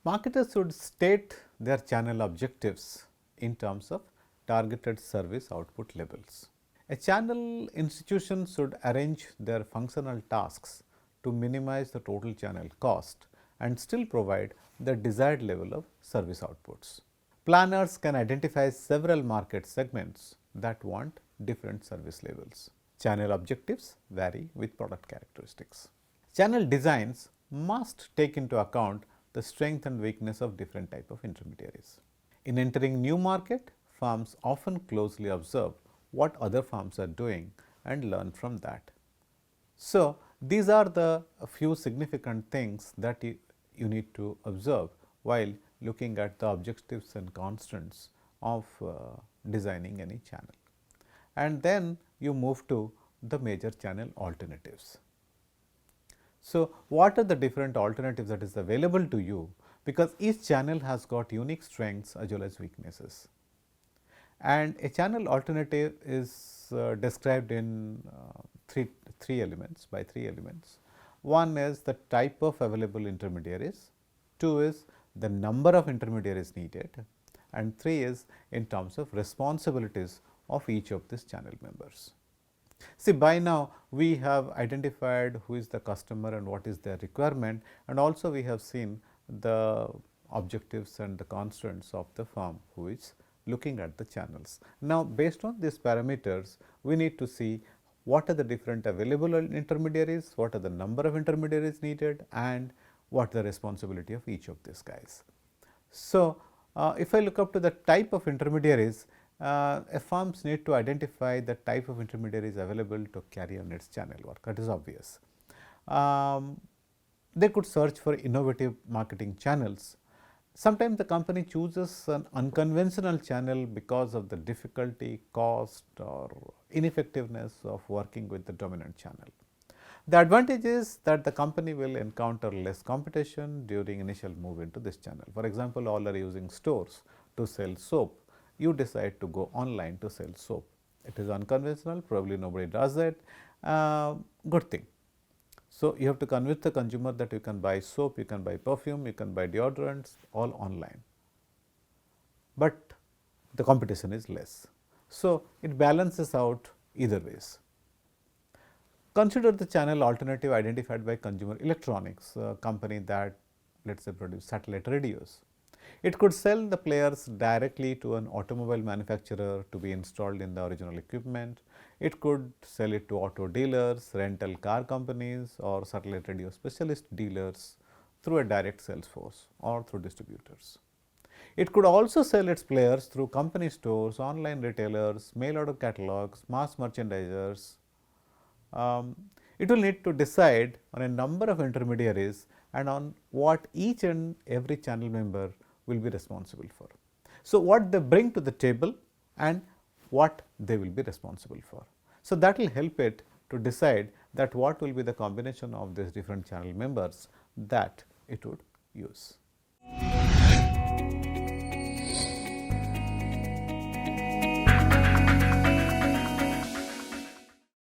Marketers should state their channel objectives in terms of targeted service output levels. A channel institution should arrange their functional tasks to minimize the total channel cost and still provide the desired level of service outputs. Planners can identify several market segments that want different service levels. Channel objectives vary with product characteristics. Channel designs must take into account the strength and weakness of different type of intermediaries. In entering new market, firms often closely observe what other firms are doing and learn from that. So, these are the few significant things that you need to observe while looking at the objectives and constants of designing any channel. And then you move to the major channel alternatives. So, what are the different alternatives that is available to you, because each channel has got unique strengths as well as weaknesses. And a channel alternative is described in three elements, by three elements. One is the type of available intermediaries, two is the number of intermediaries needed, and three is in terms of responsibilities of each of these channel members. See, by now we have identified who is the customer and what is their requirement, and also we have seen the objectives and the constraints of the firm who is looking at the channels. Now, based on these parameters, we need to see what are the different available intermediaries, what are the number of intermediaries needed, and what the responsibility of each of these guys. So, if I look up to the type of intermediaries, a firms need to identify the type of intermediaries available to carry on its channel work, that is obvious. They could search for innovative marketing channels. Sometimes the company chooses an unconventional channel because of the difficulty, cost or ineffectiveness of working with the dominant channel. The advantage is that the company will encounter less competition during initial move into this channel. For example, all are using stores to sell soap. You decide to go online to sell soap. It is unconventional, probably nobody does it, good thing. So, you have to convince the consumer that you can buy soap, you can buy perfume, you can buy deodorants all online, but the competition is less. So, it balances out either ways. Consider the channel alternative identified by Consumer Electronics, a company that let us say produce satellite radios. It could sell the players directly to an automobile manufacturer to be installed in the original equipment. It could sell it to auto dealers, rental car companies or satellite radio specialist dealers through a direct sales force or through distributors. It could also sell its players through company stores, online retailers, mail order catalogs, mass merchandisers. It will need to decide on a number of intermediaries and on what each and every channel member will be responsible for. So, what they bring to the table and what they will be responsible for. So, that will help it to decide that what will be the combination of these different channel members that it would use.